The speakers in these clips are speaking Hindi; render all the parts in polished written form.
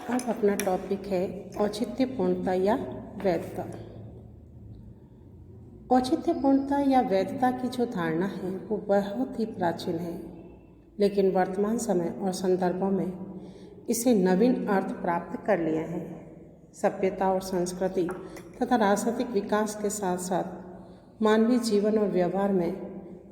अब अपना टॉपिक है औचित्यपूर्णता या वैधता। औचित्यपूर्णता या वैधता की जो धारणा है वो बहुत ही प्राचीन है, लेकिन वर्तमान समय और संदर्भों में इसे नवीन अर्थ प्राप्त कर लिया है। सभ्यता और संस्कृति तथा राजनीतिक विकास के साथ साथ मानवीय जीवन और व्यवहार में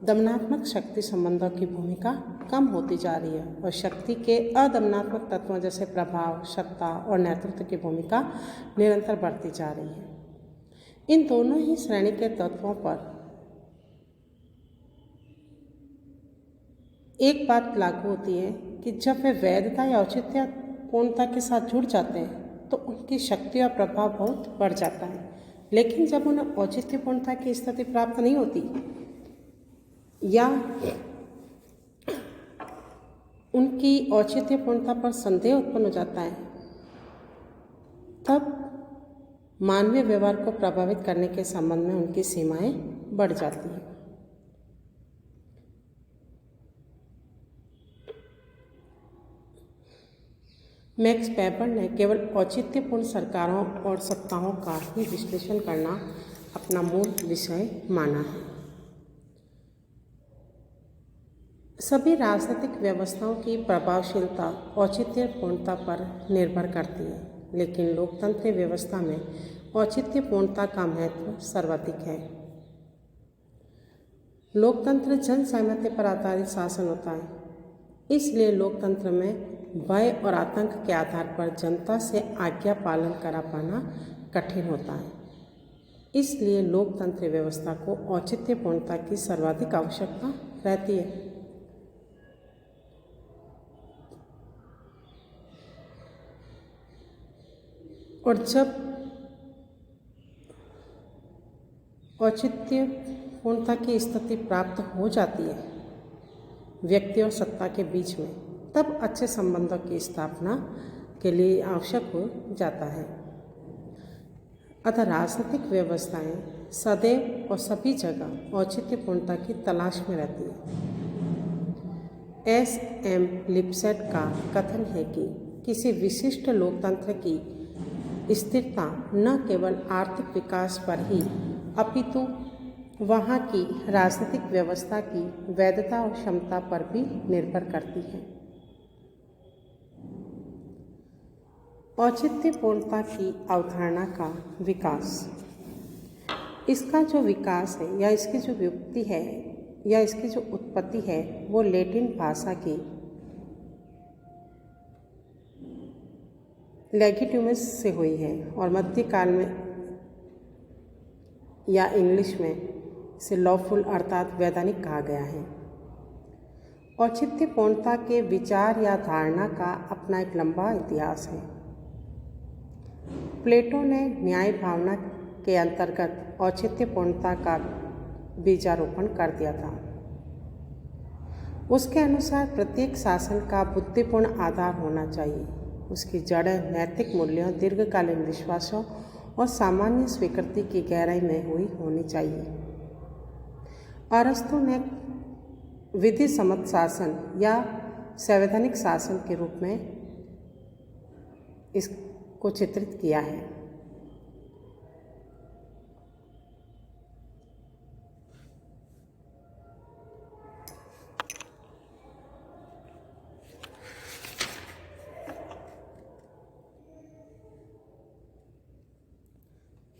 दमनात्मक शक्ति संबंधों की भूमिका कम होती जा रही है और शक्ति के अदमनात्मक तत्वों जैसे प्रभाव, सत्ता और नेतृत्व की भूमिका निरंतर बढ़ती जा रही है। इन दोनों ही श्रेणी के तत्वों पर एक बात लागू होती है कि जब वे वैधता या औचित्यपूर्णता के साथ जुड़ जाते हैं तो उनकी शक्ति और प्रभाव बहुत बढ़ जाता है। लेकिन जब उन्हें औचित्यपूर्णता की स्थिति प्राप्त नहीं होती या उनकी औचित्यपूर्णता पर संदेह उत्पन्न हो जाता है, तब मानवीय व्यवहार को प्रभावित करने के संबंध में उनकी सीमाएं बढ़ जाती हैं। मैक्स वेबर ने केवल औचित्यपूर्ण सरकारों और सत्ताओं का ही विश्लेषण करना अपना मूल विषय माना है। सभी राजनीतिक व्यवस्थाओं की प्रभावशीलता औचित्यपूर्णता पर निर्भर करती है, लेकिन लोकतंत्र व्यवस्था में औचित्यपूर्णता का महत्व सर्वाधिक है। लोकतंत्र जन सहमति पर आधारित शासन होता है, इसलिए लोकतंत्र में भय और आतंक के आधार पर जनता से आज्ञा पालन करा पाना कठिन होता है। इसलिए लोकतंत्र व्यवस्था को औचित्यपूर्णता की सर्वाधिक आवश्यकता रहती है। और जब औचित्यपूर्णता की स्थिति प्राप्त हो जाती है व्यक्ति और सत्ता के बीच में, तब अच्छे संबंधों की स्थापना के लिए आवश्यक हो जाता है। अतः राजनीतिक व्यवस्थाएं सदैव और सभी जगह औचित्यपूर्णता की तलाश में रहती है। एस.एम. लिपसेट का कथन है कि किसी विशिष्ट लोकतंत्र की स्थिरता न केवल आर्थिक विकास पर ही अपितु वहाँ की राजनीतिक व्यवस्था की वैधता और क्षमता पर भी निर्भर करती है। औचित्यपूर्णता की अवधारणा का विकास, इसका जो विकास है या इसकी जो व्युत्पत्ति है या इसकी जो उत्पत्ति है वो लैटिन भाषा की लेगिटिमस से हुई है और मध्यकाल में या इंग्लिश में इसे लॉफुल अर्थात वैधानिक कहा गया है। औचित्यपूर्णता के विचार या धारणा का अपना एक लंबा इतिहास है। प्लेटो ने न्याय भावना के अंतर्गत औचित्यपूर्णता का बीजारोपण कर दिया था। उसके अनुसार प्रत्येक शासन का बुद्धिपूर्ण आधार होना चाहिए। उसकी जड़ें नैतिक मूल्यों, दीर्घकालीन विश्वासों और सामान्य स्वीकृति की गहराई में हुई होनी चाहिए। अरस्तु ने विधि सम्मत शासन या संवैधानिक शासन के रूप में इसको चित्रित किया है।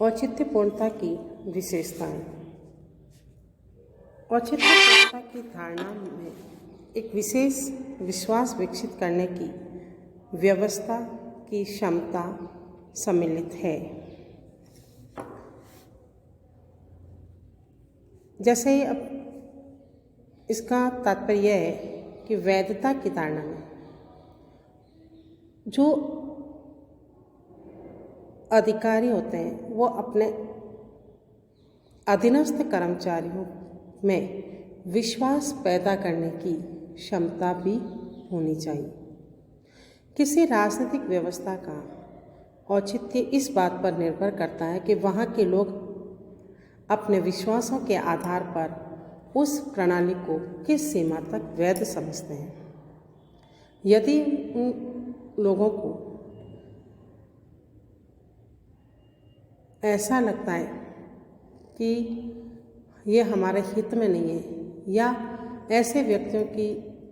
औचित्यपूर्णता की विशेषताएं। औचित्यपूर्णता की धारणा में एक विशेष विश्वास विकसित करने की व्यवस्था की क्षमता सम्मिलित है। जैसे अब इसका तात्पर्य यह है कि वैधता की धारणा में जो अधिकारी होते हैं वो अपने अधीनस्थ कर्मचारियों में विश्वास पैदा करने की क्षमता भी होनी चाहिए। किसी राजनीतिक व्यवस्था का औचित्य इस बात पर निर्भर करता है कि वहाँ के लोग अपने विश्वासों के आधार पर उस प्रणाली को किस सीमा तक वैध समझते हैं। यदि उन लोगों को ऐसा लगता है कि ये हमारे हित में नहीं है या ऐसे व्यक्तियों की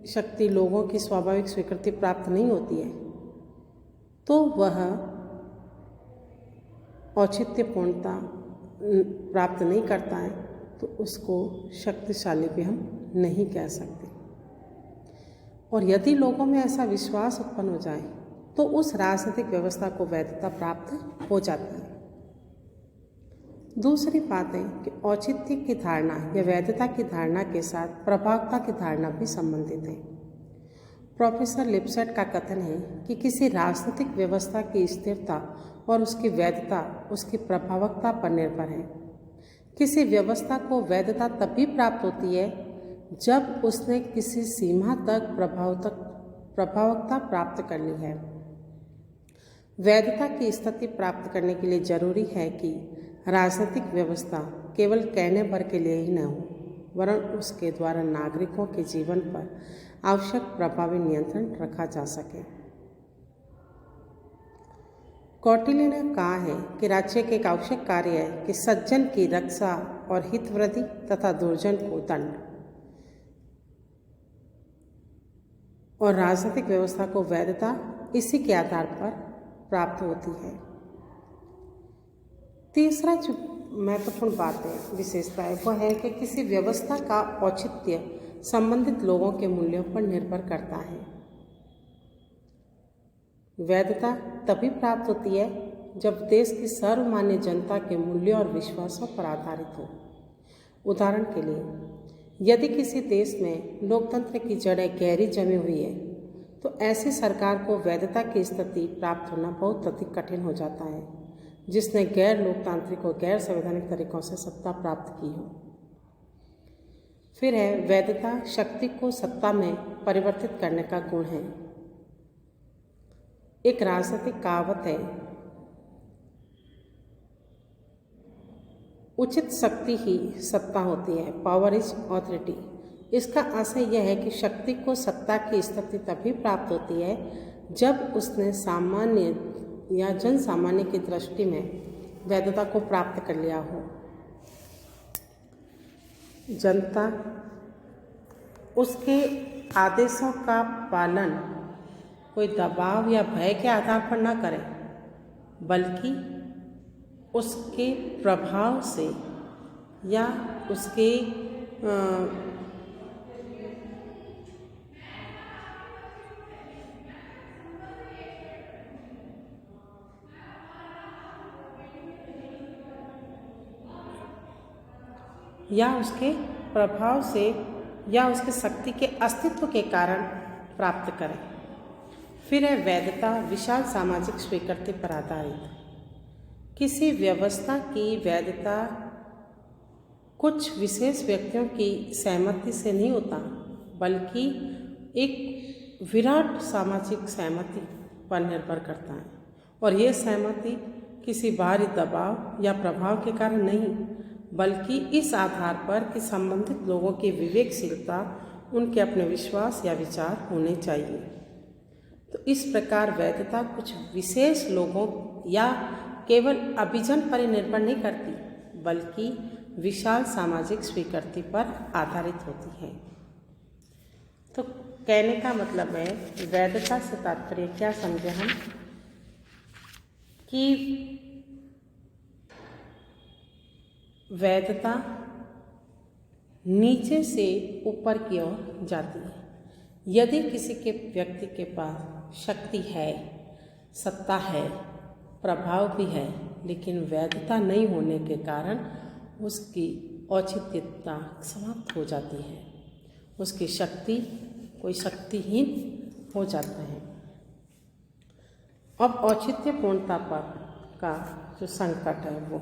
शक्ति लोगों की स्वाभाविक स्वीकृति प्राप्त नहीं होती है, तो वह औचित्यपूर्णता प्राप्त नहीं करता है, तो उसको शक्तिशाली भी हम नहीं कह सकते। और यदि लोगों में ऐसा विश्वास उत्पन्न हो जाए तो उस राजनीतिक व्यवस्था को वैधता प्राप्त हो जाती है। दूसरी बात है कि औचित्य की धारणा या वैधता की धारणा के साथ प्रभावता की धारणा भी संबंधित है। प्रोफेसर लिपसेट का कथन है कि किसी राजनीतिक व्यवस्था की स्थिरता और उसकी वैधता उसकी प्रभावकता पर निर्भर है। किसी व्यवस्था को वैधता तभी प्राप्त होती है जब उसने किसी सीमा तक प्रभावकता प्राप्त कर ली है। वैधता की स्थिति प्राप्त करने के लिए जरूरी है कि राजनीतिक व्यवस्था केवल कहने भर के लिए ही न हो, वरन उसके द्वारा नागरिकों के जीवन पर आवश्यक प्रभावी नियंत्रण रखा जा सके। कौटिल्य ने कहा है कि राज्य के एक आवश्यक कार्य है कि सज्जन की रक्षा और हितवृद्धि तथा दुर्जन को दंड, और राजनीतिक व्यवस्था को वैधता इसी के आधार पर प्राप्त होती है। तीसरा जो महत्वपूर्ण बात है, विशेषता है, वह है कि किसी व्यवस्था का औचित्य संबंधित लोगों के मूल्यों पर निर्भर करता है। वैधता तभी प्राप्त होती है जब देश की सर्वमान्य जनता के मूल्यों और विश्वासों पर आधारित हो। उदाहरण के लिए, यदि किसी देश में लोकतंत्र की जड़ें गहरी जमी हुई है तो ऐसी सरकार को वैधता की स्थिति प्राप्त होना बहुत अधिक कठिन हो जाता है जिसने गैर लोकतांत्रिक और गैर संवैधानिक तरीकों से सत्ता प्राप्त की हो। फिर है वैधता शक्ति को सत्ता में परिवर्तित करने का गुण है। एक राजनीतिक कहावत है, उचित शक्ति ही सत्ता होती है, पावर इज ऑथोरिटी। इसका आशय यह है कि शक्ति को सत्ता की स्थिति तभी प्राप्त होती है जब उसने सामान्य या जन सामान्य की दृष्टि में वैधता को प्राप्त कर लिया हो। जनता उसके आदेशों का पालन कोई दबाव या भय के आधार पर न करे, बल्कि उसके प्रभाव से या उसके प्रभाव से या उसके शक्ति के अस्तित्व के कारण प्राप्त करें। फिर है वैधता विशाल सामाजिक स्वीकृति पर आधारित। किसी व्यवस्था की वैधता कुछ विशेष व्यक्तियों की सहमति से नहीं होता, बल्कि एक विराट सामाजिक सहमति पर निर्भर करता है, और यह सहमति किसी बाहरी दबाव या प्रभाव के कारण नहीं, बल्कि इस आधार पर कि संबंधित लोगों की विवेकशीलता, उनके अपने विश्वास या विचार होने चाहिए। तो इस प्रकार वैधता कुछ विशेष लोगों या केवल अभिजन पर ही निर्भर नहीं करती, बल्कि विशाल सामाजिक स्वीकृति पर आधारित होती है। तो कहने का मतलब है, वैधता से तात्पर्य क्या समझे हम कि वैधता नीचे से ऊपर की ओर जाती है। यदि किसी के व्यक्ति के पास शक्ति है, सत्ता है, प्रभाव भी है, लेकिन वैधता नहीं होने के कारण उसकी औचित्यता समाप्त हो जाती है, उसकी शक्ति कोई शक्तिहीन हो जाता है। अब औचित्यपूर्णता पर का जो संकट है वो